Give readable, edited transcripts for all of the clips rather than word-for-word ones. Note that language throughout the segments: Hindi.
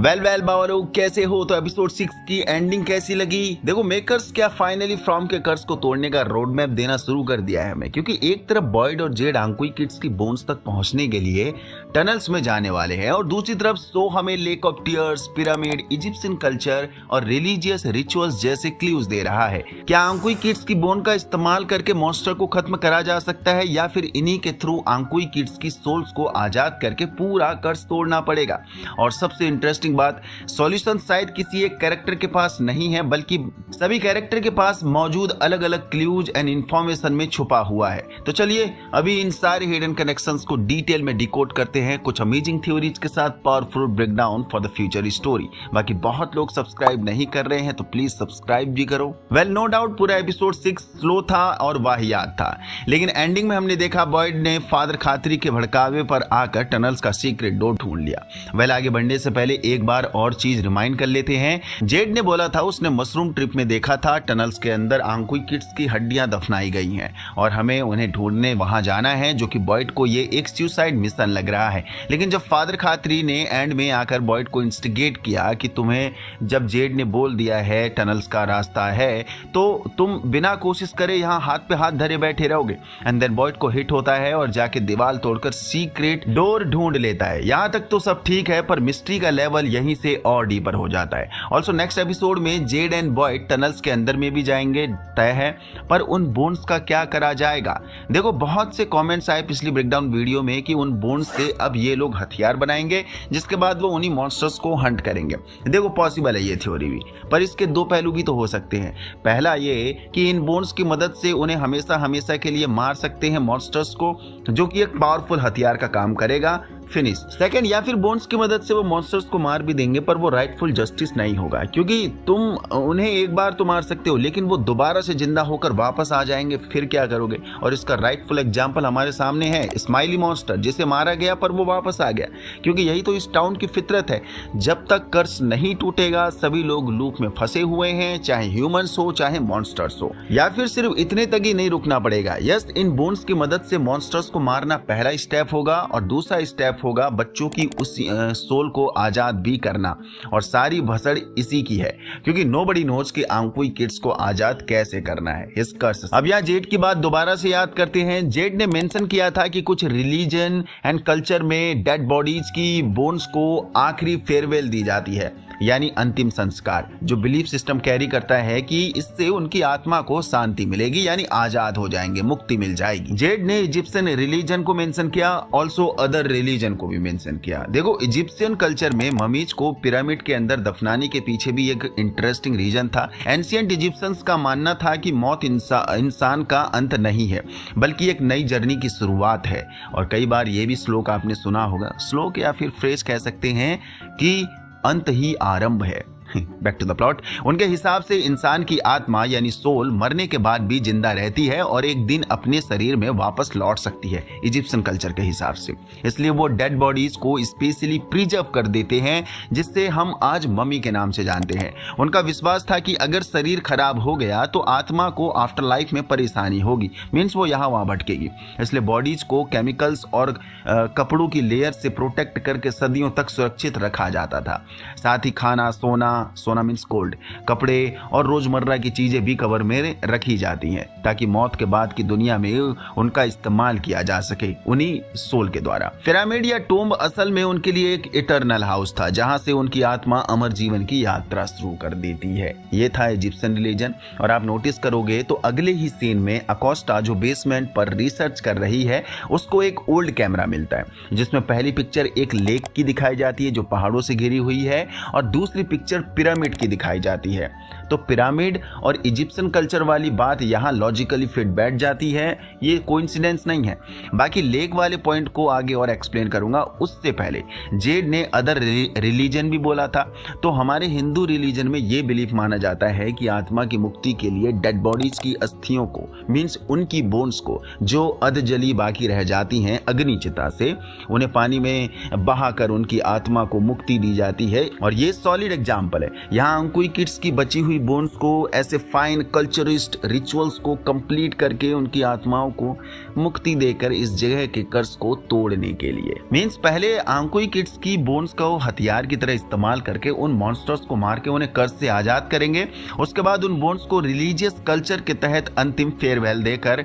वेल बावलो, कैसे हो? तो एपिसोड 6 की एंडिंग कैसी लगी? देखो, मेकर्स क्या फाइनली फ्रॉम के कर्स को तोड़ने का रोड मैप देना शुरू कर दिया है हमें, क्योंकि एक तरफ बॉयड और जेड आंकुई किड्स की बोन्स तक पहुंचने के लिए टनल्स में जाने वाले हैं और दूसरी तरफ सो हमें lake of tears, pyramid, Egyptian culture और रिलीजियस रिचुअल्स जैसे क्लूज दे रहा है। क्या आंकुई किड्स की बोन का इस्तेमाल करके मॉन्स्टर को खत्म करा जा सकता है या फिर इन्हीं के थ्रू आंकुई किड्स की सोल्स को आजाद करके पूरा कर्स तोड़ना पड़ेगा? और सबसे इंटरेस्टिंग बात, सॉल्यूशन शायद किसी एक कैरेक्टर के पास नहीं है, बल्कि सभी कैरेक्टर के पास मौजूद अलग अलग क्लूज एंड इंफॉर्मेशन में छुपा हुआ है। तो चलिए अभी इन सारे हिडन कनेक्शंस को डिटेल में डिकोड करते हैं, कुछ अमेजिंग थ्योरीज के साथ powerful breakdown for the future story. बाकी बहुत लोग सब्सक्राइब नहीं कर रहे हैं तो प्लीज सब्सक्राइब भी करो। वेल, नो डाउट पूरा एपिसोड 6 स्लो था और वाहियात था, लेकिन एंडिंग में हमने देखा बॉयड ने फादर खातरी के भड़कावे पर आकर टनल्स का सीक्रेट डोर ढूंढ लिया। वेल, आगे बढ़ने से पहले एक बार और चीज रिमाइंड कर लेते हैं। जेड ने बोला था उसने मशरूम ट्रिप में देखा था टनल्स के अंदर आंकुई किड्स की हड्डियां दफनाई गई हैं और हमें उन्हें ढूंढने वहां जाना है, जो कि बॉयड को ये एक सुसाइड मिशन लग रहा है। लेकिन जब फादर खातरी ने एंड में आकर बॉयड को इंस्टिगेट किया कि तुम्हें जब जेड ने बोल दिया है टनल्स का रास्ता है तो तुम बिना कोशिश करे यहाँ हाथ पे हाथ धरे बैठे रहोगे, एंड देन बॉयड को हिट होता है और जाके दीवार तोड़कर सीक्रेट डोर ढूंढ लेता है। यहाँ तक तो सब ठीक है, पर मिस्ट्री का लेवल यहीं से और डीपर हो जाता है। ऑल्सो नेक्स्ट एपिसोड में जेड एंड बॉयड टनल्स के अंदर में भी जाएंगे, तय है, पर उन बोन्स का क्या करा जाएगा? देखो, बहुत से कमेंट्स आए पिछली ब्रेकडाउन वीडियो में कि उन बोन्स से अब ये लोग हथियार बनाएंगे जिसके बाद वो उन्हीं मॉन्स्टर्स को हंट करेंगे। देखो, पॉसिबल है ये थ्योरी भी, पर इसके दो पहलू भी तो हो सकते हैं। पहला ये कि इन बोन्स की मदद से उन्हें हमेशा हमेशा के लिए मार सकते हैं मॉन्स्टर्स को, जो कि एक पावरफुल हथियार का काम करेगा। फिनिश। सेकंड, या फिर बोन्स की मदद से वो मॉन्स्टर्स को मार भी देंगे, पर वो राइटफुल जस्टिस नहीं होगा, क्योंकि तुम उन्हें एक बार तो मार सकते हो लेकिन वो दोबारा से जिंदा होकर वापस आ जाएंगे, फिर क्या करोगे? और इसका राइटफुल एग्जांपल हमारे सामने है स्माइली मॉन्स्टर, जिसे मारा गया पर वो वापस आ गया, क्योंकि यही तो इस टाउन की फितरत है। जब तक कर्स नहीं टूटेगा सभी लोग लूप में फंसे हुए हैं, चाहे ह्यूमंस हो चाहे मॉन्स्टर्स हो। या फिर सिर्फ इतने तक ही नहीं रुकना पड़ेगा। यस, इन बोन्स की मदद से मॉन्स्टर्स को मारना पहला स्टेप होगा और दूसरा स्टेप होगा बच्चों की उस सोल को आजाद भी करना, और सारी भसड़ इसी की है, क्योंकि नोबडी नोज कि आंकुई किड्स को आजाद कैसे करना है। इस कर्स। अब यहाँ जेड की बात दोबारा से याद करते हैं। जेड ने मेंशन किया था कि कुछ रिलीजन एंड कल्चर में डेड बॉडीज की बोन्स को आखिरी फेयरवेल दी जाती है, यानी अंतिम संस्कार, जो बिलीफ सिस्टम कैरी करता है कि इससे उनकी आत्मा को शांति मिलेगी, यानी आजाद हो जाएंगे, मुक्ति मिल जाएगी। जेड ने इजिप्शियन रिलीजन को मेंशन किया, ऑल्सो अदर रिलीजन को भी मेंशन किया। देखो, इजिप्शियन कल्चर में ममीज को पिरामिड के अंदर दफनाने के पीछे भी एक इंटरेस्टिंग रीजन था। एंशिएंट इजिप्शियंस का मानना था कि मौत इंसान का अंत नहीं है, बल्कि एक नई जर्नी की शुरुआत है। और कई बार ये भी श्लोक आपने सुना होगा, श्लोक या फिर फ्रेज कह सकते हैं कि अंत ही आरंभ है। Back to the plot. उनके हिसाब से इंसान की आत्मा यानी सोल मरने के बाद भी जिंदा रहती है और एक दिन अपने शरीर में वापस लौट सकती है, इजिप्शियन कल्चर के हिसाब से। इसलिए वो डेड बॉडीज को स्पेशली प्रिजर्व कर देते हैं, जिससे हम आज मम्मी के नाम से जानते हैं। उनका विश्वास था कि अगर शरीर खराब हो गया तो आत्मा को आफ्टर लाइफ में परेशानी होगी, मीन्स वो यहाँ वहाँ भटकेगी। इसलिए बॉडीज को केमिकल्स और कपड़ों की लेयर से प्रोटेक्ट करके सदियों तक सुरक्षित रखा जाता था। साथ ही खाना, सोना मीन्स कोल्ड, कपड़े और रोजमर्रा की चीजें भी कवर में रखी जाती हैं, ताकि मौत के बाद की दुनिया में उनका इस्तेमाल किया जा सके उन्हीं सोल के द्वारा। पिरामिड या टोम्ब असल में उनके लिए एक इटर्नल हाउस था, जहां से उनकी आत्मा अमर जीवन की यात्रा शुरू कर देती है। ये था इजिप्शियन रिलीजन। और आप नोटिस करोगे तो अगले ही सीन में अकोस्टा, जो बेसमेंट पर रिसर्च कर रही है, उसको एक ओल्ड कैमरा मिलता है, जिसमें पहली पिक्चर एक लेक की दिखाई जाती है जो पहाड़ों से घिरी हुई है, और दूसरी पिक्चर पिरामिड की दिखाई जाती है। तो पिरामिड और इजिप्शियन कल्चर वाली बात यहाँ लॉजिकली फिट बैठ जाती है, ये कोइंसिडेंस नहीं है। बाकी लेक वाले पॉइंट को आगे और एक्सप्लेन करूंगा। उससे पहले जेड ने अदर रिलीजन भी बोला था। तो हमारे हिंदू रिलीजन में ये बिलीफ माना जाता है कि आत्मा की मुक्ति के लिए डेड बॉडीज की अस्थियों को, मीन्स उनकी बोन्स को, जो अधजली बाकी रह जाती हैं अग्नि चिता से, उन्हें पानी में बहाकर उनकी आत्मा को मुक्ति दी जाती है। और ये सॉलिड एग्जाम्पल एग्जाम्पल है। यहाँ अंकुई किड्स की बची हुई बोन्स को ऐसे फाइन कल्चरिस्ट रिचुअल्स को कंप्लीट करके उनकी आत्माओं को मुक्ति देकर इस जगह के कर्स को तोड़ने के लिए मीन्स पहले अंकुई किड्स की बोन्स को हथियार की तरह इस्तेमाल करके उन मॉन्स्टर्स को मार के उन्हें कर्स से आजाद करेंगे। उसके बाद उन बोन्स को रिलीजियस कल्चर के तहत अंतिम फेयरवेल देकर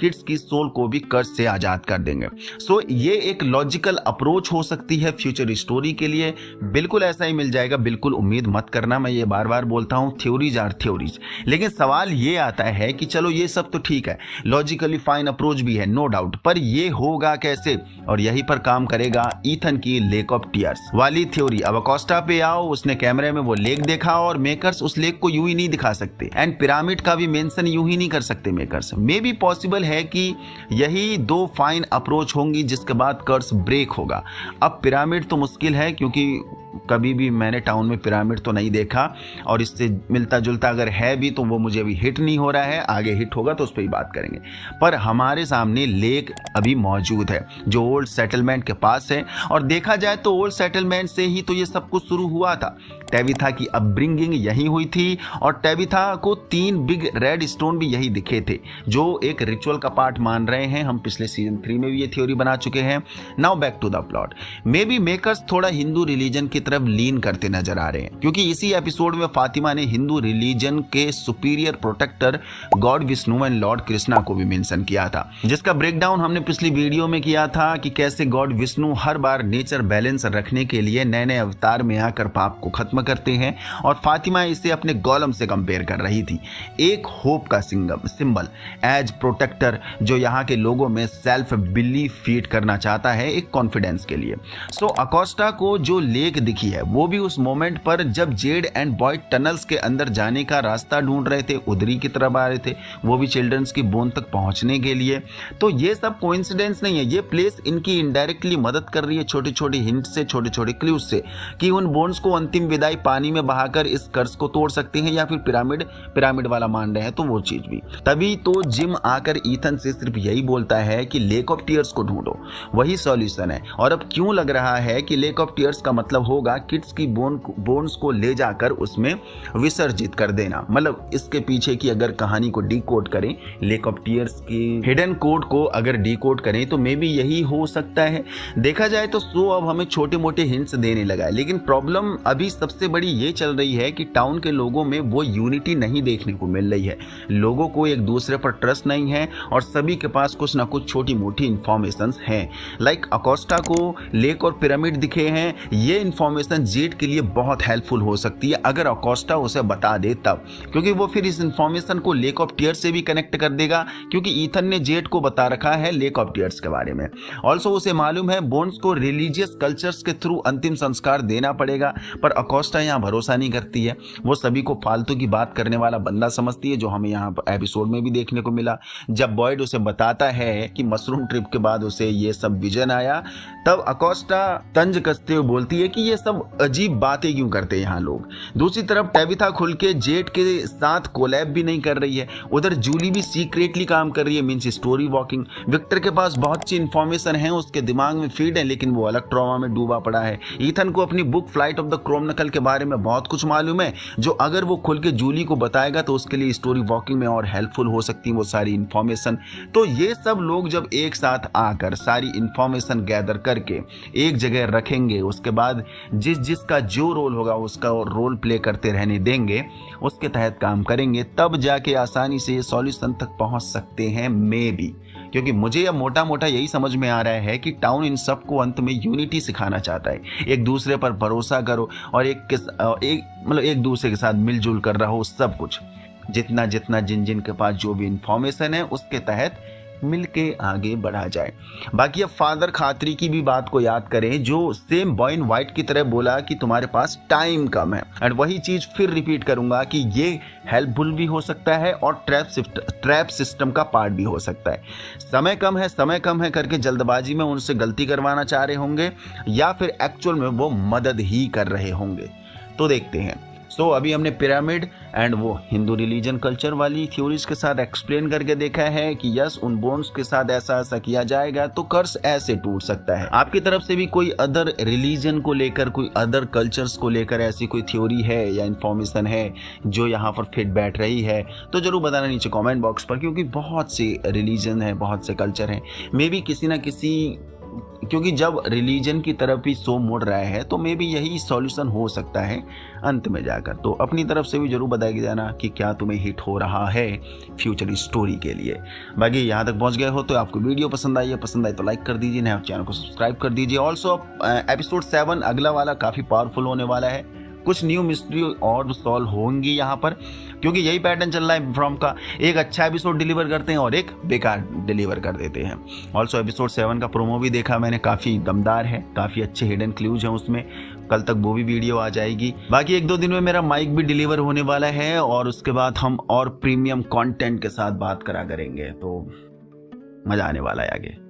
किड्स की सोल को भी कर्स से आजाद कर देंगे। सो ये एक लॉजिकल अप्रोच हो सकती है फ्यूचर स्टोरी के लिए। बिल्कुल ऐसा ही मिल जाएगा, बिल्कुल उम्मीद मत करना, मैं ये बार बार बोलता हूँ, थ्योरीज आर थ्योरीज। लेकिन सवाल ये आता है कि चलो ये सब तो ठीक है, लॉजिकली फाइन अप्रोच भी है, नो डाउट, पर ये होगा कैसे? और यहीं पर काम करेगा ईथन की लेक ऑफ टीयर्स वाली थ्योरी। अब अकोस्टा पे आओ, उसने कैमरे में वो लेक देखा और मेकर्स उस लेक को यूं ही नहीं दिखा सकते एंड पिरामिड का भी मेंशन यूं ही नहीं कर सकते मेकर्स। मे बी पॉसिबल है कि यही दो फाइन अप्रोच होंगी जिसके बाद कर्स ब्रेक होगा। अब पिरामिड तो मुश्किल है क्योंकि कभी भी मैंने टाउन में पिरामिड तो नहीं देखा और इससे मिलता जुलता अगर है भी तो वो मुझे अभी हिट नहीं हो रहा है, आगे हिट होगा तो उस पर ही बात करेंगे। पर हमारे सामने लेक अभी मौजूद है जो ओल्ड सेटलमेंट के पास है और देखा जाए तो ओल्ड सेटलमेंट से ही तो ये सब कुछ शुरू हुआ था। टेबिथा की अपब्रिंगिंग यही हुई थी और टेबिथा को 3 बिग रेड स्टोन भी यही दिखे थे जो एक रिचुअल का पार्ट मान रहे हैं। हम पिछले सीजन 3 में भी ये थ्योरी बना चुके हैं। Now back to the plot. Maybe makers थोड़ा हिंदू रिलीजन की तरफ लीन करते नजर आ रहे हैं क्योंकि इसी एपिसोड में फातिमा ने हिंदू रिलीजन के superior protector god Vishnu and lord Krishna को भी मेंशन किया था, जिसका ब्रेकडाउन हमने पिछली वीडियो में किया था कि कैसे गॉड विष्णु हर बार नेचर बैलेंस रखने के लिए नए नए अवतार में आकर पाप को खत्म करते हैं और फातिमा इसे अपने गोलम से कंपेयर कर रही थी। एक होप का सिंबल एज प्रोटेक्टर जो यहाँ के लोगों में सेल्फ बिलीफ फीड करना चाहता है एक कॉन्फिडेंस के लिए। सो अकोस्टा को जो लेक दिखी है वो भी उस मोमेंट पर जब जेड एंड बॉय टनल्स के अंदर जाने का रास्ता ढूंढ रहे थे, उधरी की तरफ आ रहे थे, वो भी चिल्ड्रंस की बोन तक पहुंचने के लिए। तो ये सब कोइंसिडेंस नहीं है, ये प्लेस इनकी इनडायरेक्टली मदद कर रही है छोटी छोटी हिंट से, छोटे छोटे क्लूज से कि उन बोन्स को अंतिम विदाई पानी में बहाकर इस कर्स को तोड़ सकते हैं या फिर पिरामिड वाला मान रहे हैं तो वो चीज भी। तभी तो जिम आकर ईथन से सिर्फ यही बोलता है कि लेक ऑफ टीयर्स को ढूंढो, वही सॉल्यूशन है। और अब क्यों लग रहा है कि लेक ऑफ टीयर्स का मतलब होगा किड्स की बोन्स को ले जाकर उसमें विसर्जित कर देना। मतलब इसके पीछे की अगर कहानी को डीकोड करें, लेक ऑफ टीयर्स की हिडन कोड को अगर डीकोड करें तो मे बी यही हो सकता है। देखा जाए तो शो अब हमें छोटे मोटे हिंट्स देने लगा है, लेकिन प्रॉब्लम अभी सबसे बड़ी ये चल रही है कि टाउन के लोगों में वो यूनिटी नहीं देखने को मिल रही है। लोगों को एक दूसरे पर ट्रस्ट नहीं है और सभी के पास कुछ ना कुछ छोटी मोटी इंफॉर्मेशन हैं। लाइक अकोस्टा को लेक और पिरामिड दिखे हैं, ये इंफॉर्मेशन जेड के लिए बहुत हेल्पफुल हो सकती है अगर अकोस्टा उसे बता दे तब, क्योंकि वो फिर इस इंफॉर्मेशन को लेक ऑफ टीयर्स से भी कनेक्ट कर देगा क्योंकि ईथन ने जेड को बता रखा है लेक ऑफ टीयर्स के बारे में। ऑल्सो उसे मालूम है बोन्स को रिलीजियस कल्चर्स के थ्रू अंतिम संस्कार देना पड़ेगा, पर अकोस्टा यहाँ भरोसा नहीं करती है। वो सभी को फालतू की बात करने वाला बंदा समझती है, जो हमें यहाँ एपिसोड में भी देखने को मिला। जब बॉयड उसे बताता है कि मशरूम ट्रिप के बाद उसे ये सब विजन आया, तब अकोस्टा तंज कसते हुए बोलती है कि ये सब अजीब बातें क्यों करते हैं यहाँ लोग। दूसरी तरफ टेबिथा खुल के जेड के साथ कोलैब भी नहीं कर रही है, उधर जूली भी सीक्रेटली काम कर रही है, मींस स्टोरी वॉकिंग। विक्टर के पास बहुत सी इंफॉर्मेशन है, उसके दिमाग में फीड है, लेकिन वो अलग ट्रॉमा में डूबा पड़ा है। ईथन को अपनी book flight of the Chrome नकल के बारे में बहुत कुछ मालूम है, जो अगर वो खुल के जूली को बताएगा तो उसके लिए स्टोरी वॉकिंग में और हेल्पफुल हो सकती है वो सारी इंफॉर्मेशन। तो ये सब लोग जब एक साथ आकर सारी इंफॉर्मेशन गैदर करके एक जगह रखेंगे, उसके बाद जिसका जो रोल होगा उसका रोल प्ले करते रहने देंगे, उसके तहत काम करेंगे, तब जाके आसानी से सॉल्यूशन तक पहुंच सकते हैं मे बी। क्योंकि मुझे अब मोटा मोटा यही समझ में आ रहा है कि टाउन इन सबको अंत में यूनिटी सिखाना चाहता है, एक दूसरे पर भरोसा करो और एक दूसरे के साथ मिलजुल कर रहो। सब कुछ जितना जितना जिन के पास जो भी इंफॉर्मेशन है उसके तहत मिलके आगे बढ़ा जाए। बाकी अब फादर खातरी की भी बात को याद करें, जो सेम बॉय इन वाइट की तरह बोला कि तुम्हारे पास टाइम कम है, एंड वही चीज फिर रिपीट करूंगा कि ये हेल्पफुल भी हो सकता है और ट्रैप सिस्टम का पार्ट भी हो सकता है। समय कम है करके जल्दबाजी में उनसे गलती करवाना चाह रहे होंगे या फिर एक्चुअल में वो मदद ही कर रहे होंगे। तो देखते हैं। सो अभी हमने पिरामिड एंड वो हिंदू रिलीजन कल्चर वाली थ्योरीज के साथ एक्सप्लेन करके देखा है कि यस, उन बोन्स के साथ ऐसा ऐसा किया जाएगा तो कर्स ऐसे टूट सकता है। आपकी तरफ से भी कोई अदर रिलीजन को लेकर, कोई अदर कल्चर्स को लेकर ऐसी कोई थ्योरी है या इन्फॉर्मेशन है जो यहाँ पर फिट बैठ रही है तो जरूर बताना नीचे कमेंट बॉक्स पर, क्योंकि बहुत से रिलीजन है, बहुत से कल्चर हैं, मे बी किसी ना किसी, क्योंकि जब रिलीजन की तरफ ही शो मुड़ रहा है तो मे बी यही सॉल्यूशन हो सकता है अंत में जाकर। तो अपनी तरफ से भी जरूर बताया जाना कि क्या तुम्हें हिट हो रहा है फ्यूचर स्टोरी के लिए। बाकी यहाँ तक पहुँच गए हो तो आपको वीडियो पसंद आई है, पसंद आई तो लाइक कर दीजिए, नए चैनल को सब्सक्राइब कर दीजिए। ऑल्सो एपिसोड 7 अगला वाला काफ़ी पावरफुल होने वाला है, कुछ न्यू मिस्ट्री और सॉल्व होंगी यहाँ पर, क्योंकि यही पैटर्न चल रहा है फ्रॉम का, एक अच्छा एपिसोड डिलीवर करते हैं और एक बेकार डिलीवर कर देते हैं। ऑल्सो एपिसोड 7 का प्रोमो भी देखा मैंने, काफ़ी दमदार है, काफ़ी अच्छे हिडन क्लूज हैं उसमें, कल तक वो भी वीडियो आ जाएगी। बाकी 1-2 दिन में मेरा माइक भी डिलीवर होने वाला है और उसके बाद हम और प्रीमियम कंटेंट के साथ बात करा करेंगे, तो मज़ा आने वाला है आगे।